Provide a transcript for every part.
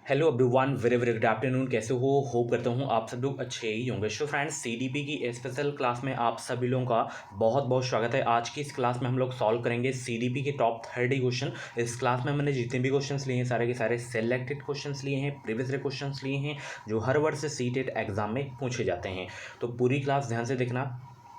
Hello everyone, very very good afternoon. कैसे हो? Hope करता हूँ आप सब लोग अच्छे ही होंगे। सो फ्रेंड्स, सीडीपी की स्पेशल क्लास में आप सभी लोगों का बहुत बहुत स्वागत है। आज की इस क्लास में हम लोग सॉल्व करेंगे सीडीपी के टॉप 30 क्वेश्चन। इस क्लास में मैंने जितने भी क्वेश्चंस लिए हैं सारे के सारे सेलेक्टेड क्वेश्चंस लिए हैं, प्रीवियस ईयर क्वेश्चंस लिए हैं जो हर वर्ष सीटेट एग्जाम में पूछे जाते हैं। तो पूरी क्लास ध्यान से देखना।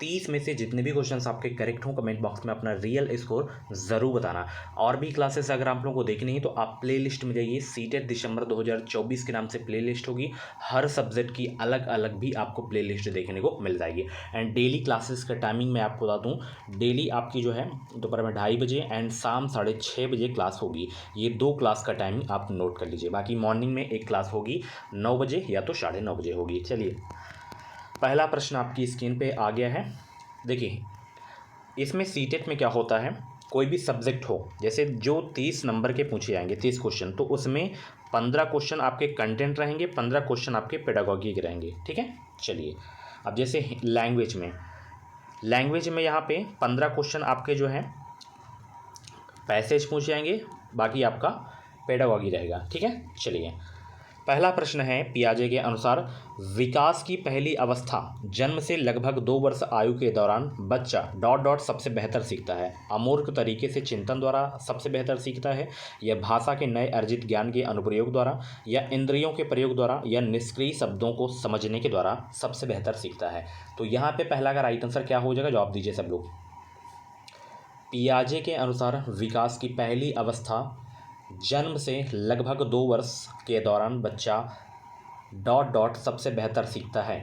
30 में से जितने भी क्वेश्चंस आपके करेक्ट हों कमेंट बॉक्स में अपना रियल स्कोर ज़रूर बताना। और भी क्लासेस अगर आप लोगों को देखनी है तो आप प्लेलिस्ट में जाइए। सीटेट दिसंबर 2024 के नाम से प्लेलिस्ट होगी। हर सब्जेक्ट की अलग अलग भी आपको प्लेलिस्ट देखने को मिल जाएगी। एंड डेली क्लासेस का टाइमिंग मैं आपको बता दूँ, डेली आपकी जो है दोपहर में 2:30 बजे एंड शाम 6:30 बजे क्लास होगी। ये 2 क्लास का टाइमिंग आप नोट कर लीजिए। बाकी मॉर्निंग में एक क्लास होगी 9 बजे या तो 9:30 बजे होगी। चलिए, पहला प्रश्न आपकी स्क्रीन पे आ गया है। देखिए, इसमें सीटेट में क्या होता है, कोई भी सब्जेक्ट हो, जैसे जो 30 नंबर के पूछे जाएंगे 30 क्वेश्चन, तो उसमें 15 क्वेश्चन आपके कंटेंट रहेंगे, 15 क्वेश्चन आपके पेडागॉजी के रहेंगे। ठीक है, चलिए अब जैसे लैंग्वेज में यहाँ पे 15 क्वेश्चन आपके जो है पैसेज पूछे जाएंगे, बाकी आपका पेडागॉजी रहेगा। ठीक है, चलिए पहला प्रश्न है पियाजे के अनुसार, विकास की पहली अवस्था जन्म से लगभग 2 वर्ष आयु के दौरान बच्चा डॉट डॉट सबसे बेहतर सीखता है। अमूर्त तरीके से चिंतन द्वारा सबसे बेहतर सीखता है, या भाषा के नए अर्जित ज्ञान के अनुप्रयोग द्वारा, या इंद्रियों के प्रयोग द्वारा, या निष्क्रिय शब्दों को समझने के द्वारा सबसे बेहतर सीखता है। तो यहाँ पे पहला का राइट आंसर क्या हो जाएगा, जवाब दीजिए सब लोग। पियाजे के अनुसार विकास की पहली अवस्था जन्म से लगभग 2 वर्ष के दौरान बच्चा डॉट डॉट सबसे बेहतर सीखता है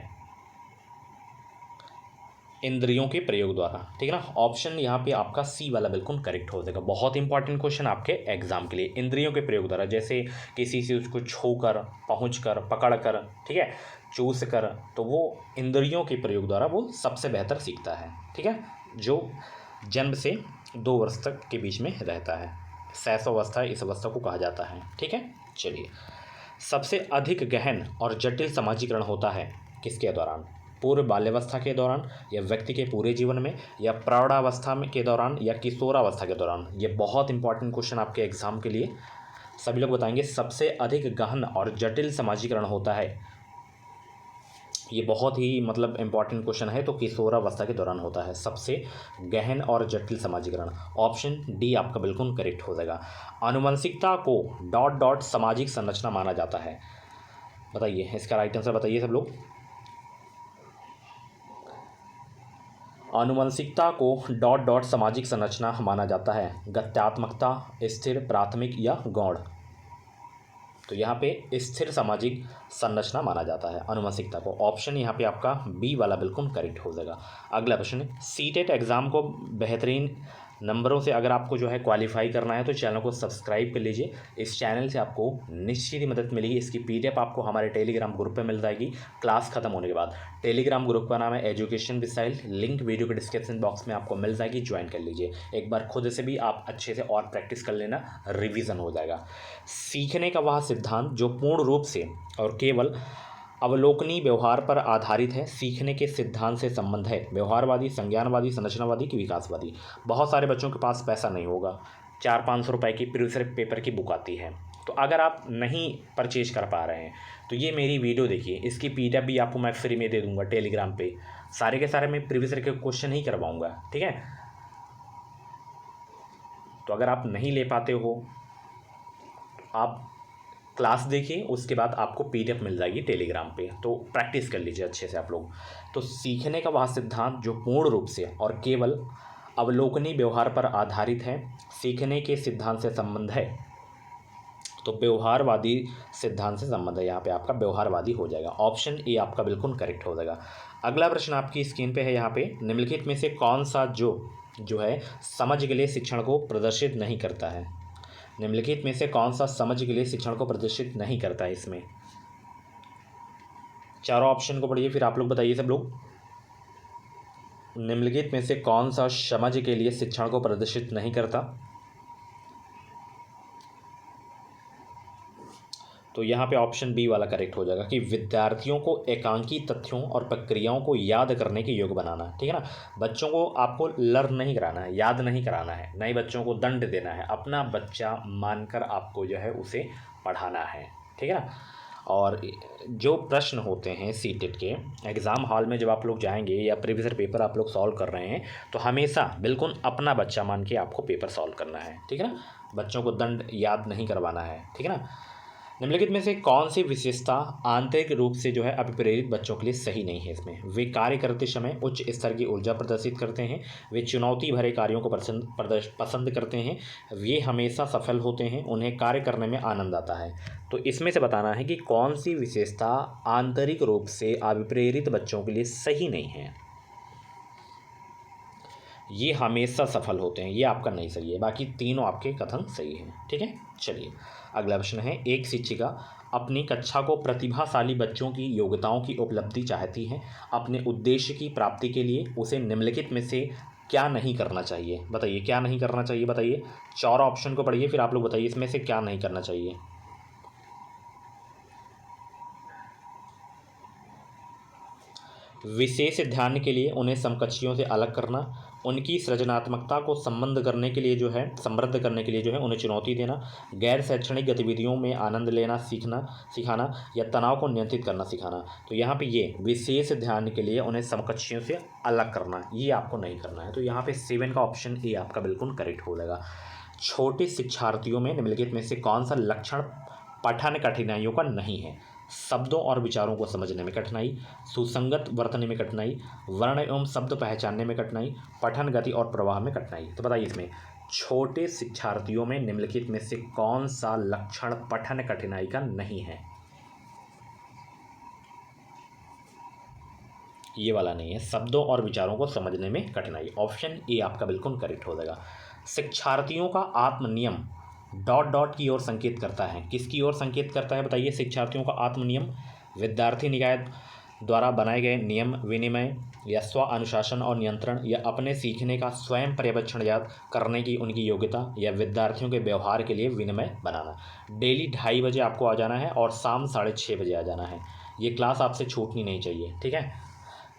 इंद्रियों के प्रयोग द्वारा। ठीक है ना, ऑप्शन यहाँ पे आपका सी वाला बिल्कुल करेक्ट हो जाएगा। बहुत इंपॉर्टेंट क्वेश्चन आपके एग्जाम के लिए। इंद्रियों के प्रयोग द्वारा, जैसे किसी से उसको छूकर, पहुँच कर, पकड़ कर, ठीक है, चूस कर, तो वो इंद्रियों के प्रयोग द्वारा वो सबसे बेहतर सीखता है। ठीक है, जो जन्म से 2 वर्ष तक के बीच में रहता है, शैशवावस्था इस अवस्था को कहा जाता है। ठीक है, चलिए सबसे अधिक गहन और जटिल समाजीकरण होता है किसके दौरान, पूर्व बाल्यावस्था के दौरान, या व्यक्ति के पूरे जीवन में, या प्रौढ़ावस्था में के दौरान, या किशोरावस्था के दौरान। ये बहुत इंपॉर्टेंट क्वेश्चन आपके एग्जाम के लिए सभी लोग बताएंगे। सबसे अधिक गहन और जटिल समाजीकरण होता है, ये बहुत ही मतलब इंपॉर्टेंट क्वेश्चन है। तो किशोरावस्था के दौरान होता है सबसे गहन और जटिल समाजीकरण। ऑप्शन डी आपका बिल्कुल करेक्ट हो जाएगा। आनुवंशिकता को डॉट डॉट सामाजिक संरचना माना जाता है, बताइए इसका राइट आंसर बताइए सब लोग। आनुवंशिकता को डॉट डॉट सामाजिक संरचना माना जाता है, गत्यात्मकता, स्थिर, प्राथमिक या गौण। तो यहाँ पे स्थिर सामाजिक संरचना माना जाता है आनुवंशिकता को। ऑप्शन यहाँ पे आपका बी वाला बिल्कुल करेक्ट हो जाएगा। अगला प्रश्न, सीटेट एग्ज़ाम को बेहतरीन नंबरों से अगर आपको जो है क्वालिफाई करना है तो चैनल को सब्सक्राइब कर लीजिए। इस चैनल से आपको निश्चित ही मदद मिलेगी। इसकी पीडीएफ आपको हमारे टेलीग्राम ग्रुप पे मिल जाएगी क्लास खत्म होने के बाद। टेलीग्राम ग्रुप का नाम है एजुकेशन मिसाइल, लिंक वीडियो के डिस्क्रिप्शन बॉक्स में आपको मिल जाएगी, ज्वाइन कर लीजिए। एक बार खुद से भी आप अच्छे से और प्रैक्टिस कर लेना, रिविज़न हो जाएगा। सीखने का वह सिद्धांत जो पूर्ण रूप से और केवल अवलोकनीय व्यवहार पर आधारित है, सीखने के सिद्धांत से संबंध है व्यवहारवादी, संज्ञानवादी, संरचनावादी की विकासवादी। बहुत सारे बच्चों के पास पैसा नहीं होगा, 400-500 रुपए की प्रीवियस पेपर की बुक आती है, तो अगर आप नहीं परचेज कर पा रहे हैं तो ये मेरी वीडियो देखिए, इसकी पीडीएफ भी आपको मैं फ्री में दे दूंगा टेलीग्राम पे। सारे के सारे मैं प्रीवियस के क्वेश्चन ही करवाऊँगा। ठीक है, तो अगर आप नहीं ले पाते हो, आप क्लास देखिए, उसके बाद आपको पीडीएफ मिल जाएगी टेलीग्राम पे, तो प्रैक्टिस कर लीजिए अच्छे से आप लोग। तो सीखने का वह सिद्धांत जो पूर्ण रूप से और केवल अवलोकनीय व्यवहार पर आधारित है, सीखने के सिद्धांत से संबंध है, तो व्यवहारवादी सिद्धांत से संबंध है। यहाँ पे आपका व्यवहारवादी हो जाएगा। ऑप्शन ए आपका बिल्कुल करेक्ट हो जाएगा। अगला प्रश्न आपकी स्क्रीन पे है, यहाँ पे निम्नलिखित में से कौन सा जो है समझ के लिए शिक्षण को प्रदर्शित नहीं करता है। निम्नलिखित में से कौन सा समझ के लिए शिक्षण को प्रदर्शित नहीं करता है। इसमें चारों ऑप्शन को पढ़िए, फिर आप लोग बताइए सब लोग। निम्नलिखित में से कौन सा समझ के लिए शिक्षण को प्रदर्शित नहीं करता। तो यहाँ पे ऑप्शन बी वाला करेक्ट हो जाएगा कि विद्यार्थियों को एकांकी तथ्यों और प्रक्रियाओं को याद करने के योग्य बनाना। ठीक है ना, बच्चों को आपको लर्न नहीं कराना है, याद नहीं कराना है, नए बच्चों को दंड देना है, अपना बच्चा मानकर आपको जो है उसे पढ़ाना है। ठीक है ना। और जो प्रश्न होते हैं सीटेट के एग्ज़ाम हॉल में जब आप लोग जाएंगे या प्रीवियस पेपर आप लोग सॉल्व कर रहे हैं तो हमेशा बिल्कुल अपना बच्चा मान के आपको पेपर सॉल्व करना है, ठीक है ना। बच्चों को दंड याद नहीं करवाना है, ठीक है ना। निम्नलिखित में से कौन सी विशेषता आंतरिक रूप से जो है अभिप्रेरित बच्चों के लिए सही नहीं है? इसमें वे कार्य करते समय उच्च स्तर की ऊर्जा प्रदर्शित करते हैं, वे चुनौती भरे कार्यों को पसंद करते हैं, वे हमेशा सफल होते हैं, उन्हें कार्य करने में आनंद आता है। तो इसमें से बताना है कि कौन सी विशेषता आंतरिक रूप से अभिप्रेरित बच्चों के लिए सही नहीं है। ये हमेशा सफल होते हैं, ये आपका नहीं सही है, बाकी तीनों आपके कथन सही हैं, ठीक है। चलिए अगला प्रश्न है, एक शिक्षिका अपनी कक्षा को प्रतिभाशाली बच्चों की योग्यताओं की उपलब्धि चाहती है, अपने उद्देश्य की प्राप्ति के लिए उसे निम्नलिखित में से क्या नहीं करना चाहिए? बताइए क्या नहीं करना चाहिए, बताइए। 4 ऑप्शन को पढ़िए फिर आप लोग बताइए इसमें से क्या नहीं करना चाहिए। विशेष ध्यान के लिए उन्हें समकक्षियों से अलग करना, उनकी सृजनात्मकता को समृद्ध करने के लिए जो है उन्हें चुनौती देना, गैर शैक्षणिक गतिविधियों में आनंद लेना सिखाना या तनाव को नियंत्रित करना सिखाना। तो यहाँ पे ये विशेष ध्यान के लिए उन्हें समकक्षियों से अलग करना, ये आपको नहीं करना है। तो यहाँ पे 7 का ऑप्शन ए आपका बिल्कुल करेक्ट हो जाएगा। छोटे शिक्षार्थियों में निम्नलिखित में से कौन सा लक्षण पठन कठिनाइयों का नहीं है? शब्दों और विचारों को समझने में कठिनाई, सुसंगत वर्तने में कठिनाई, वर्ण एवं शब्द पहचानने में कठिनाई, पठन गति और प्रवाह में कठिनाई। तो बताइए इसमें छोटे शिक्षार्थियों में निम्नलिखित में से कौन सा लक्षण पठन कठिनाई का नहीं है? ये वाला नहीं है, शब्दों और विचारों को समझने में कठिनाई। ऑप्शन ए आपका बिल्कुल करेक्ट हो जाएगा। शिक्षार्थियों का आत्मनियम डॉट डॉट की ओर संकेत करता है, किसकी ओर संकेत करता है? बताइए। शिक्षार्थियों का आत्मनियम विद्यार्थी निकाय द्वारा बनाए गए नियम विनिमय या स्व अनुशासन और नियंत्रण, या अपने सीखने का स्वयं पर्यवेक्षण याद करने की उनकी योग्यता, या विद्यार्थियों के व्यवहार के लिए विनिमय बनाना। डेली 2:30 बजे आपको आ जाना है और शाम 6:30 बजे आ जाना है, ये क्लास आपसे छूटनी नहीं चाहिए, ठीक है।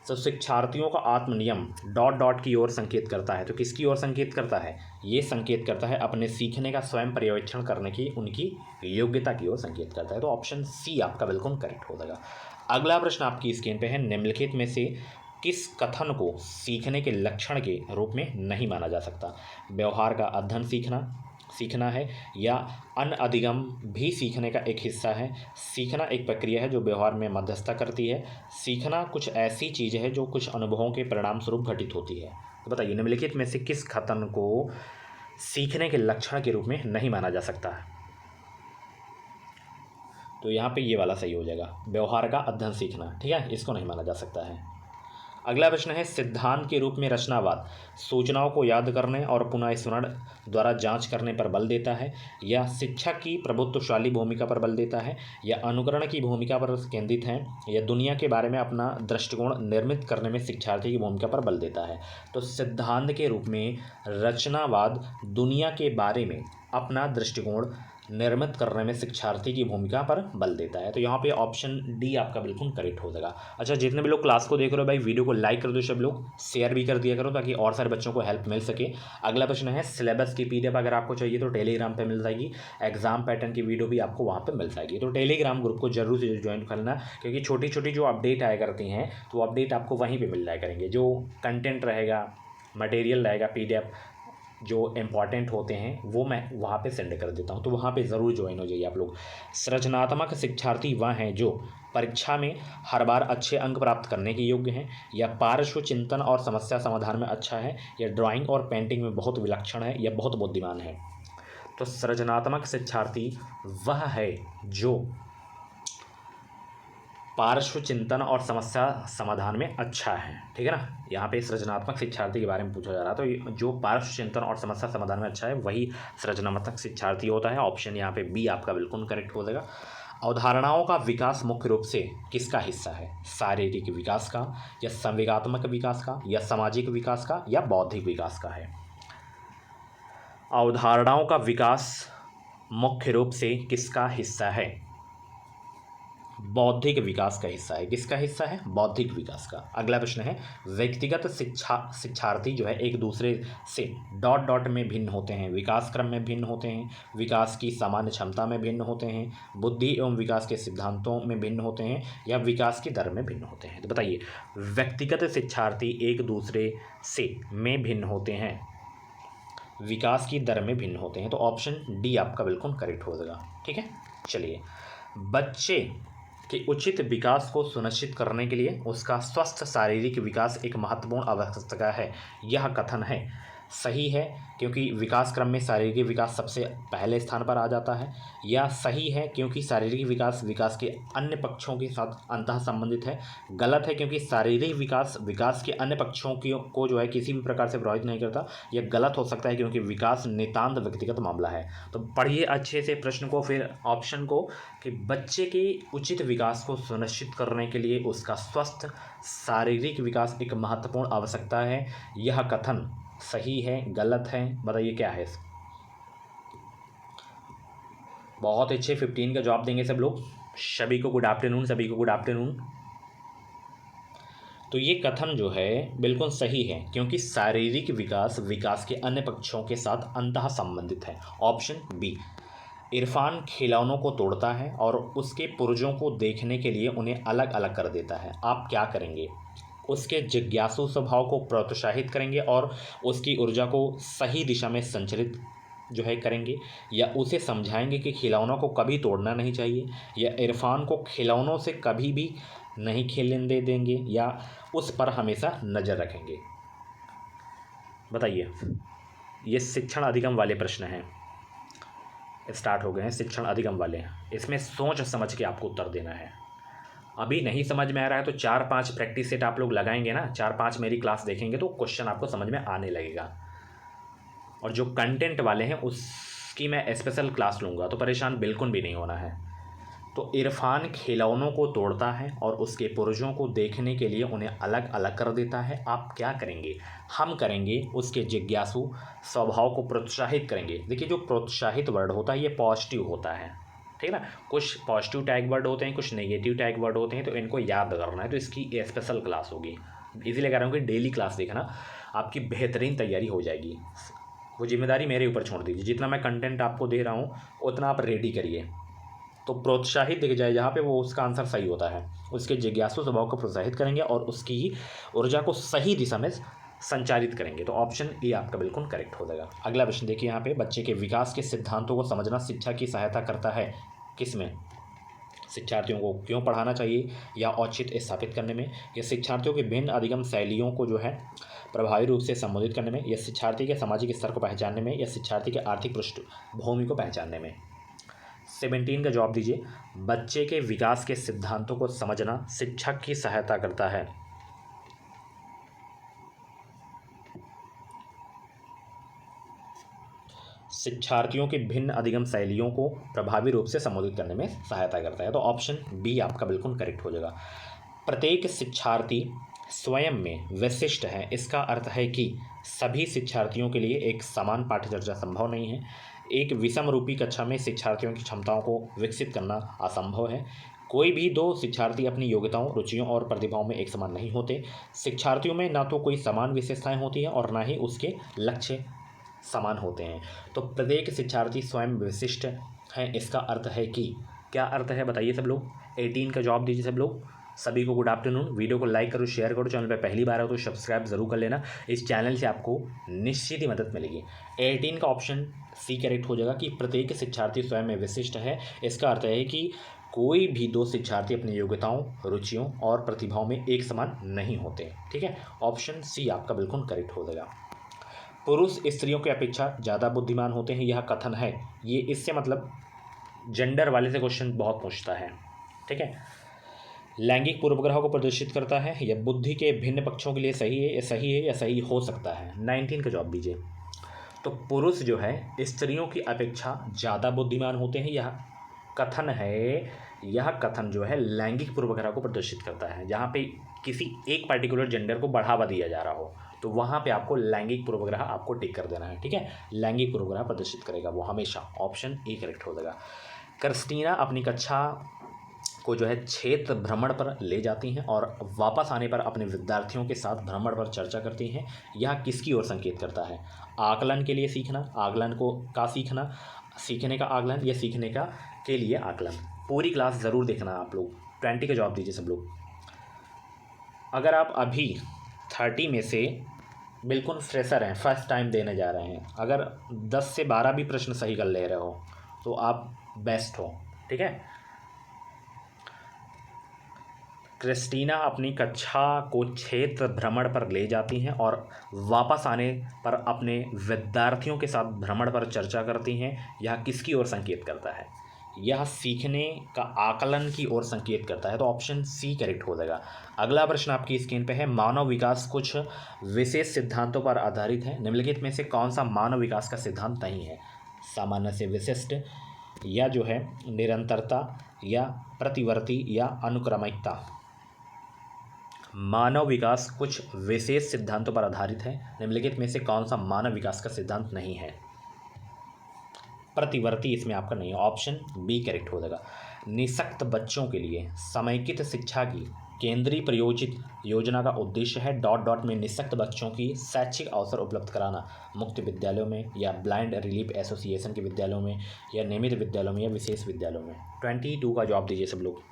तो शिक्षार्थियों का आत्मनियम डॉट डॉट की ओर संकेत करता है, तो किसकी ओर संकेत करता है? ये संकेत करता है अपने सीखने का स्वयं पर्यवेक्षण करने की उनकी योग्यता की ओर संकेत करता है। तो ऑप्शन सी आपका बिल्कुल करेक्ट हो जाएगा। अगला प्रश्न आपकी स्क्रीन पे है, निम्नलिखित में से किस कथन को सीखने के लक्षण के रूप में नहीं माना जा सकता? व्यवहार का अध्ययन सीखना है, या अन्य अधिगम भी सीखने का एक हिस्सा है, सीखना एक प्रक्रिया है जो व्यवहार में मध्यस्थता करती है, सीखना कुछ ऐसी चीज़ है जो कुछ अनुभवों के परिणाम स्वरूप घटित होती है। तो बताइए निम्नलिखित में से किस कथन को सीखने के लक्षण के रूप में नहीं माना जा सकता है? तो यहाँ पे ये वाला सही हो जाएगा, व्यवहार का अध्ययन सीखना, ठीक है, इसको नहीं माना जा सकता है। अगला प्रश्न है, सिद्धांत के रूप में रचनावाद सूचनाओं को याद करने और पुनः स्मरण द्वारा जांच करने पर बल देता है, या शिक्षक की प्रभुत्वशाली भूमिका पर बल देता है, या अनुकरण की भूमिका पर केंद्रित है, या दुनिया के बारे में अपना दृष्टिकोण निर्मित करने में शिक्षार्थी की भूमिका पर बल देता है? तो सिद्धांत के रूप में रचनावाद दुनिया के बारे में अपना दृष्टिकोण निर्मित करने में शिक्षार्थी की भूमिका पर बल देता है। तो यहाँ पे ऑप्शन डी आपका बिल्कुल करेक्ट हो जाएगा। अच्छा, जितने भी लोग क्लास को देख रहे हो भाई, वीडियो को लाइक कर दो, सब लोग शेयर भी कर दिया करो ताकि और सारे बच्चों को हेल्प मिल सके। अगला प्रश्न है, सिलेबस की PDF अगर आपको चाहिए तो टेलीग्राम पर मिल जाएगी, एग्जाम पैटर्न की वीडियो भी आपको वहाँ पर मिल जाएगी। तो टेलीग्राम ग्रुप को जरूर से ज्वाइन करना, क्योंकि छोटी छोटी जो अपडेट आया करती हैं तो अपडेट आपको वहीं पर मिल जाया करेंगे। जो कंटेंट रहेगा, मटेरियल रहेगा, PDF जो इम्पॉर्टेंट होते हैं वो मैं वहाँ पे सेंड कर देता हूँ, तो वहाँ पे ज़रूर ज्वाइन हो जाइए आप लोग। सृजनात्मक शिक्षार्थी वह हैं जो परीक्षा में हर बार अच्छे अंक प्राप्त करने के योग्य हैं, या पार्श्व चिंतन और समस्या समाधान में अच्छा है, या ड्राइंग और पेंटिंग में बहुत विलक्षण है, या बहुत बुद्धिमान है। तो सृजनात्मक शिक्षार्थी वह है जो पार्श्व चिंतन और समस्या समाधान में अच्छा है, ठीक है ना। यहाँ पे सृजनात्मक शिक्षार्थी के बारे में पूछा जा रहा है, तो जो पार्श्व चिंतन और समस्या समाधान में अच्छा है वही सृजनात्मक शिक्षार्थी होता है। ऑप्शन यहाँ पे बी आपका बिल्कुल करेक्ट हो जाएगा। अवधारणाओं का विकास मुख्य रूप से किसका हिस्सा है? शारीरिक विकास का, या संवेगात्मक विकास का, या सामाजिक विकास का, या बौद्धिक विकास का है? अवधारणाओं का विकास मुख्य रूप से किसका हिस्सा है? बौद्धिक विकास का हिस्सा है। किसका हिस्सा है? बौद्धिक विकास का। अगला प्रश्न है, व्यक्तिगत शिक्षार्थी जो है एक दूसरे से डॉट डॉट में भिन्न होते हैं, विकास क्रम में भिन्न होते हैं, विकास की सामान्य क्षमता में भिन्न होते हैं, बुद्धि एवं विकास के सिद्धांतों में भिन्न होते हैं, या विकास की दर में भिन्न होते हैं। तो बताइए, व्यक्तिगत शिक्षार्थी एक दूसरे से में भिन्न होते हैं, विकास की दर में भिन्न होते हैं। तो ऑप्शन डी आपका बिल्कुल करेक्ट हो जाएगा। ठीक है, चलिए, बच्चे के उचित विकास को सुनिश्चित करने के लिए उसका स्वस्थ शारीरिक विकास एक महत्वपूर्ण आवश्यकता है, यह कथन है सही है क्योंकि विकास क्रम में शारीरिक विकास सबसे पहले स्थान पर आ जाता है, या सही है क्योंकि शारीरिक विकास विकास के अन्य पक्षों के साथ अंतः संबंधित है, गलत है क्योंकि शारीरिक विकास विकास के अन्य पक्षों को जो है किसी भी प्रकार से प्रभावित नहीं करता, या गलत हो सकता है क्योंकि विकास नितांत व्यक्तिगत मामला है। तो पढ़िए अच्छे से प्रश्न को, फिर ऑप्शन को, कि बच्चे के उचित विकास को सुनिश्चित करने के लिए उसका स्वस्थ शारीरिक विकास एक महत्वपूर्ण आवश्यकता है, यह कथन सही है, गलत है, बताइए क्या है। बहुत अच्छे, 15 का जवाब देंगे सब लोग। सभी को गुड आफ्टरनून, सभी को गुड आफ्टरनून। तो ये कथन जो है बिल्कुल सही है क्योंकि शारीरिक विकास विकास के अन्य पक्षों के साथ अंतः संबंधित है। Option B. इरफान खिलौनों को तोड़ता है और उसके पुर्जों को देखने के लिए उन्हें अलग अलग कर देता है। आप क्या करेंगे? उसके जिज्ञासु स्वभाव को प्रोत्साहित करेंगे और उसकी ऊर्जा को सही दिशा में संचालित जो है करेंगे, या उसे समझाएंगे कि खिलौनों को कभी तोड़ना नहीं चाहिए, या इरफान को खिलौनों से कभी भी नहीं खेलने देंगे, या उस पर हमेशा नज़र रखेंगे। बताइए, ये शिक्षण अधिगम वाले प्रश्न हैं, स्टार्ट हो गए हैं शिक्षण अधिगम वाले। इसमें सोच समझ के आपको उत्तर देना है। अभी नहीं समझ में आ रहा है तो 4-5 प्रैक्टिस सेट आप लोग लगाएंगे ना, 4-5 मेरी क्लास देखेंगे तो क्वेश्चन आपको समझ में आने लगेगा। और जो कंटेंट वाले हैं उसकी मैं स्पेशल क्लास लूँगा, तो परेशान बिल्कुल भी नहीं होना है। तो इरफान खिलौनों को तोड़ता है और उसके पुर्जों को देखने के लिए उन्हें अलग अलग कर देता है। आप क्या करेंगे? हम करेंगे उसके जिज्ञासु स्वभाव को प्रोत्साहित करेंगे। देखिए, जो प्रोत्साहित वर्ड होता है ये पॉजिटिव होता है, ठीक है ना। कुछ पॉजिटिव टैग वर्ड होते हैं, कुछ नेगेटिव टैग वर्ड होते हैं, तो इनको याद करना है। तो इसकी स्पेशल क्लास होगी, इसीलिए कह रहा हूँ कि डेली क्लास देखना, आपकी बेहतरीन तैयारी हो जाएगी। वो जिम्मेदारी मेरे ऊपर छोड़ दीजिए, जितना मैं कंटेंट आपको दे रहा हूँ उतना आप रेडी करिए। तो प्रोत्साहित दिख जाए जहाँ पे, वो उसका आंसर सही होता है। उसके जिज्ञासु स्वभाव को प्रोत्साहित करेंगे और उसकी ऊर्जा को सही दिशा में संचालित करेंगे। तो ऑप्शन ए आपका बिल्कुल करेक्ट हो जाएगा। अगला प्रश्न देखिए यहाँ पे, बच्चे के विकास के सिद्धांतों को समझना शिक्षा की सहायता करता है किसमें? शिक्षार्थियों को क्यों पढ़ाना चाहिए या औचित्य स्थापित करने में, या शिक्षार्थियों के भिन्न अधिगम शैलियों को जो है प्रभावी रूप से संबोधित करने में, या शिक्षार्थी के सामाजिक स्तर को पहचानने में, या शिक्षार्थी के आर्थिक पृष्ठभूमि को पहचानने में। 17 का जवाब दीजिए। बच्चे के विकास के सिद्धांतों को समझना शिक्षक की सहायता करता है। शिक्षार्थियों के भिन्न अधिगम शैलियों को प्रभावी रूप से संबोधित करने में सहायता करता है। तो ऑप्शन बी आपका बिल्कुल करेक्ट हो जाएगा। प्रत्येक शिक्षार्थी स्वयं में विशिष्ट है, इसका अर्थ है कि सभी शिक्षार्थियों के लिए एक समान पाठ्यचर्या संभव नहीं है। एक विषम रूपी कक्षा में शिक्षार्थियों की क्षमताओं को विकसित करना असंभव है। कोई भी दो शिक्षार्थी अपनी योग्यताओं, रुचियों और प्रतिभाओं में एक समान नहीं होते। शिक्षार्थियों में ना तो कोई समान विशेषताएं होती हैं और ना ही उसके लक्ष्य समान होते हैं। तो प्रत्येक शिक्षार्थी स्वयं विशिष्ट है, इसका अर्थ है कि, क्या अर्थ है बताइए सब लोग? 18 का जवाब दीजिए सब लोग। सभी को गुड आफ्टरनून। वीडियो को लाइक करो, शेयर करो, चैनल पर पहली बार हो तो सब्सक्राइब जरूर कर लेना। इस चैनल से आपको निश्चित ही मदद मिलेगी। 18 का ऑप्शन सी करेक्ट हो जाएगा कि प्रत्येक शिक्षार्थी स्वयं में विशिष्ट है। इसका अर्थ है कि कोई भी दो शिक्षार्थी अपनी योग्यताओं, रुचियों और प्रतिभाओं में एक समान नहीं होते। ठीक है, ऑप्शन सी आपका बिल्कुल करेक्ट हो जाएगा। पुरुष स्त्रियों की अपेक्षा ज़्यादा बुद्धिमान होते हैं, यह कथन है। ये इससे मतलब जेंडर वाले से क्वेश्चन बहुत पूछता है। ठीक है, लैंगिक पूर्वाग्रह को प्रदर्शित करता है, यह बुद्धि के भिन्न पक्षों के लिए सही है या सही हो सकता है। 19 का जवाब दीजिए। तो पुरुष जो है स्त्रियों की अपेक्षा ज़्यादा बुद्धिमान होते हैं, यह कथन है। यह कथन जो है लैंगिक पूर्वाग्रह को प्रदर्शित करता है। जहाँ पे किसी एक पर्टिकुलर जेंडर को बढ़ावा दिया जा रहा हो तो वहाँ पे आपको लैंगिक पूर्वाग्रह आपको टिक कर देना है। ठीक है, लैंगिक पूर्वाग्रह प्रदर्शित करेगा वो हमेशा। ऑप्शन ए करेक्ट हो जाएगा। क्रिस्टीना अपनी कक्षा को जो है क्षेत्र भ्रमण पर ले जाती हैं और वापस आने पर अपने विद्यार्थियों के साथ भ्रमण पर चर्चा करती हैं। यह किसकी ओर संकेत करता है? आकलन के लिए सीखना, आकलन को का सीखना, सीखने का आकलन या सीखने का के लिए आकलन। पूरी क्लास ज़रूर देखना आप लोग। 20 का जवाब दीजिए सब लोग। अगर आप अभी 30 में से बिल्कुल फ्रेशर हैं, फर्स्ट टाइम देने जा रहे हैं, अगर 10 से 12 भी प्रश्न सही कर ले रहे हो तो आप बेस्ट हो, ठीक है। क्रिस्टीना अपनी कक्षा को क्षेत्र भ्रमण पर ले जाती हैं और वापस आने पर अपने विद्यार्थियों के साथ भ्रमण पर चर्चा करती हैं। यह किसकी ओर संकेत करता है? यह सीखने का आकलन की ओर संकेत करता है, तो ऑप्शन सी करेक्ट हो जाएगा। अगला प्रश्न आपकी स्क्रीन पे है, मानव विकास कुछ विशेष सिद्धांतों पर आधारित है, निम्नलिखित में से कौन सा मानव विकास का सिद्धांत नहीं है? सामान्य से विशिष्ट, या जो है निरंतरता, या प्रतिवर्ती, या अनुक्रमिकता। मानव विकास कुछ विशेष सिद्धांतों पर आधारित है, निम्नलिखित में से कौन सा मानव विकास का सिद्धांत नहीं है? प्रतिवर्ती इसमें आपका नहीं है, ऑप्शन बी करेक्ट हो जाएगा। निःशक्त बच्चों के लिए समेकित शिक्षा की केंद्रीय प्रायोजित योजना का उद्देश्य है डॉट डॉट में निःशक्त बच्चों की शैक्षिक अवसर उपलब्ध कराना, मुक्त विद्यालयों में, या ब्लाइंड रिलीफ एसोसिएशन के विद्यालयों में, या नियमित विद्यालयों में, या विशेष विद्यालयों में। 22 का जवाब दीजिए सब लोग।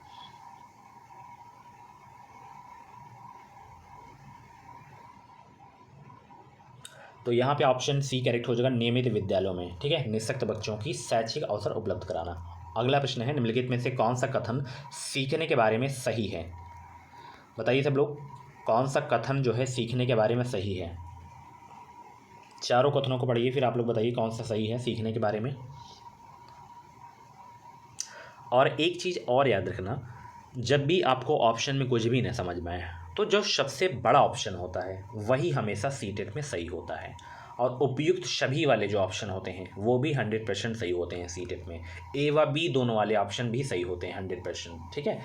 तो यहाँ पे ऑप्शन सी करेक्ट हो जाएगा, नियमित विद्यालयों में, ठीक है, निःशक्त बच्चों की शैक्षिक अवसर उपलब्ध कराना। अगला प्रश्न है, निम्नलिखित में से कौन सा कथन सीखने के बारे में सही है? बताइए सब लोग, कौन सा कथन जो है सीखने के बारे में सही है? चारों कथनों को पढ़िए, फिर आप लोग बताइए कौन सा सही है सीखने के बारे में। और एक चीज़ और याद रखना, जब भी आपको ऑप्शन में कुछ भी न समझ में आए तो जो सबसे बड़ा ऑप्शन होता है वही हमेशा सीटेट में सही होता है, और उपयुक्त सभी वाले जो ऑप्शन होते हैं वो भी 100% सही होते हैं सीटेट में। ए व बी दोनों वाले ऑप्शन भी सही होते हैं 100%, ठीक है।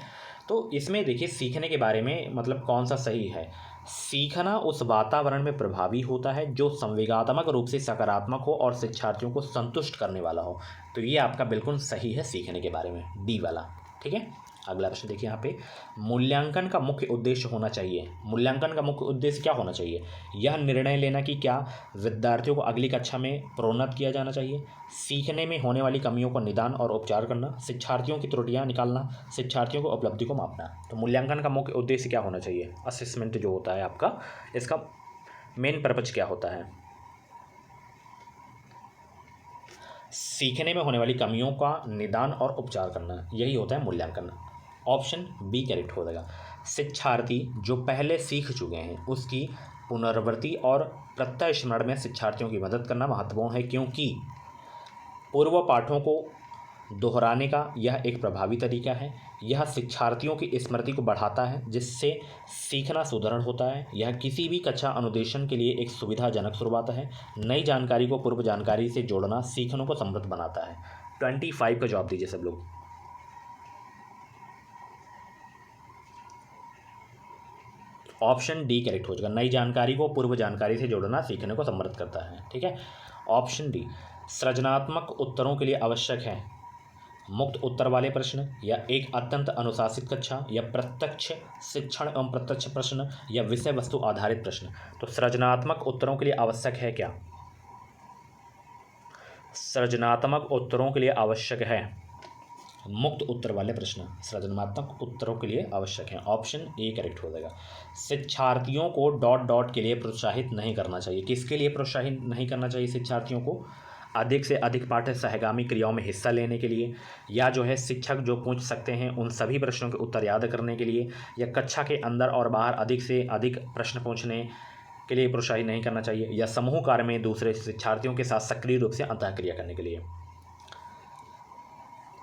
तो इसमें देखिए सीखने के बारे में मतलब कौन सा सही है? सीखना उस वातावरण में प्रभावी होता है जो संवेगात्मक रूप से सकारात्मक हो और शिक्षार्थियों को संतुष्ट करने वाला हो। तो ये आपका बिल्कुल सही है सीखने के बारे में, डी वाला, ठीक है। अगला प्रश्न देखिए यहाँ पे, मूल्यांकन का मुख्य उद्देश्य होना चाहिए। मूल्यांकन का मुख्य उद्देश्य क्या होना चाहिए? यह निर्णय लेना कि क्या विद्यार्थियों को अगली कक्षा में प्रोन्नत किया जाना चाहिए, सीखने में होने वाली कमियों का निदान और उपचार करना, शिक्षार्थियों की त्रुटियां निकालना, शिक्षार्थियों को उपलब्धि को मापना। तो मूल्यांकन का मुख्य उद्देश्य क्या होना चाहिए? असेसमेंट जो होता है आपका, इसका मेन पर्पज क्या होता है? सीखने में होने वाली कमियों का निदान और उपचार करना, यही होता है मूल्यांकन। ऑप्शन बी करेक्ट हो जाएगा। शिक्षार्थी जो पहले सीख चुके हैं उसकी पुनरावृत्ति और प्रत्यय स्मरण में शिक्षार्थियों की मदद करना महत्वपूर्ण है, क्योंकि पूर्व पाठों को दोहराने का यह एक प्रभावी तरीका है। यह शिक्षार्थियों की स्मृति को बढ़ाता है जिससे सीखना सुदृढ़ होता है। यह किसी भी कक्षा अनुदेशन के लिए एक सुविधाजनक शुरुआत है। नई जानकारी को पूर्व जानकारी से जोड़ना सीखने को समृद्ध बनाता है। 25 का जवाब दीजिए सब लोग। ऑप्शन डी करेक्ट हो जाएगा, नई जानकारी को पूर्व जानकारी से जोड़ना सीखने को समृद्ध करता है, ठीक है। ऑप्शन डी, सृजनात्मक उत्तरों के लिए आवश्यक है मुक्त उत्तर वाले प्रश्न, या एक अत्यंत अनुशासित कक्षा, या प्रत्यक्ष शिक्षण एवं प्रत्यक्ष प्रश्न, या विषय वस्तु आधारित प्रश्न। तो सृजनात्मक उत्तरों के लिए आवश्यक है क्या? सृजनात्मक उत्तरों के लिए आवश्यक है मुक्त उत्तर वाले प्रश्न, सृजनात्मक उत्तरों के लिए आवश्यक है। ऑप्शन ए करेक्ट हो जाएगा। शिक्षार्थियों को डॉट डॉट के लिए प्रोत्साहित नहीं करना चाहिए। किसके लिए प्रोत्साहित नहीं करना चाहिए शिक्षार्थियों को? अधिक से अधिक पाठ्य सहगामी क्रियाओं में हिस्सा लेने के लिए, या जो है शिक्षक जो पूछ सकते हैं उन सभी प्रश्नों के उत्तर याद करने के लिए, या कक्षा के अंदर और बाहर अधिक से अधिक प्रश्न पूछने के लिए प्रोत्साहित नहीं करना चाहिए, या समूह कार्य में दूसरे शिक्षार्थियों के साथ सक्रिय रूप से अंतःक्रिया करने के लिए।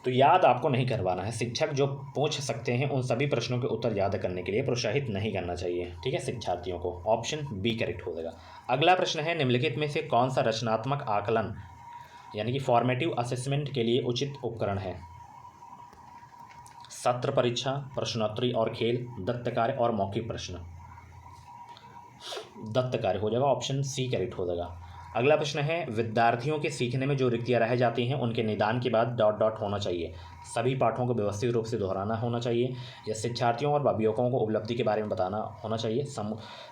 तो याद आपको नहीं करवाना है, शिक्षक जो पूछ सकते हैं उन सभी प्रश्नों के उत्तर याद करने के लिए प्रोत्साहित नहीं करना चाहिए, ठीक है, शिक्षार्थियों को। ऑप्शन बी करेक्ट हो जाएगा। अगला प्रश्न है, निम्नलिखित में से कौन सा रचनात्मक आकलन यानी कि फॉर्मेटिव असेसमेंट के लिए उचित उपकरण है? सत्र परीक्षा, प्रश्नोत्तरी और खेल, दत्त कार्य और मौखिक प्रश्न। दत्त कार्य हो जाएगा, ऑप्शन सी करेक्ट हो जाएगा। अगला प्रश्न है, विद्यार्थियों के सीखने में जो रिक्तियाँ रह जाती हैं उनके निदान के बाद डॉट डॉट होना चाहिए। सभी पाठों को व्यवस्थित रूप से दोहराना होना चाहिए, या शिक्षार्थियों और अभिभावकों को उपलब्धि के बारे में बताना होना चाहिए,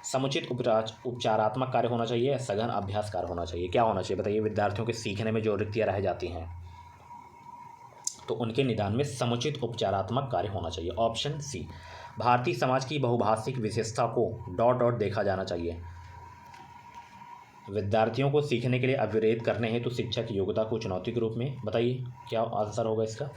समुचित उपचारात्मक कार्य होना चाहिए, या सघन अभ्यास कार्य होना चाहिए। क्या होना चाहिए बताइए? विद्यार्थियों के सीखने में जो रिक्तियाँ रह जाती हैं तो उनके निदान में समुचित उपचारात्मक कार्य होना चाहिए। Option C. भारतीय समाज की बहुभाषिक विशेषता को डॉट डॉट देखा जाना चाहिए। विद्यार्थियों को सीखने के लिए अविरत करने हेतु शिक्षक की योग्यता को चुनौती के रूप में, बताइए क्या आंसर होगा इसका।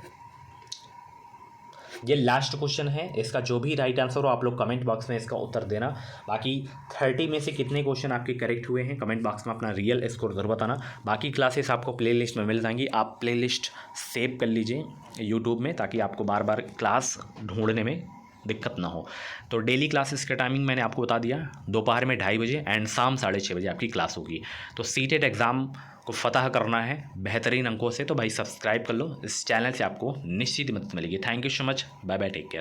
ये लास्ट क्वेश्चन है, इसका जो भी राइट आंसर हो आप लोग कमेंट बॉक्स में इसका उत्तर देना। बाकी 30 में से कितने क्वेश्चन आपके करेक्ट हुए हैं कमेंट बॉक्स में अपना रियल स्कोर जरूर बताना। बाकी क्लासेस आपको प्लेलिस्ट में मिल जाएंगी, आप प्लेलिस्ट सेव कर लीजिए यूट्यूब में, ताकि आपको बार बार क्लास ढूंढने में दिक्कत ना हो। तो डेली क्लासेस का टाइमिंग मैंने आपको बता दिया, दोपहर में 2:30 बजे एंड शाम 6:30 बजे आपकी क्लास होगी। तो सीटेट एग्ज़ाम को फतह करना है बेहतरीन अंकों से, तो भाई सब्सक्राइब कर लो, इस चैनल से आपको निश्चित मदद मिलेगी। Thank you so much, bye bye, take care.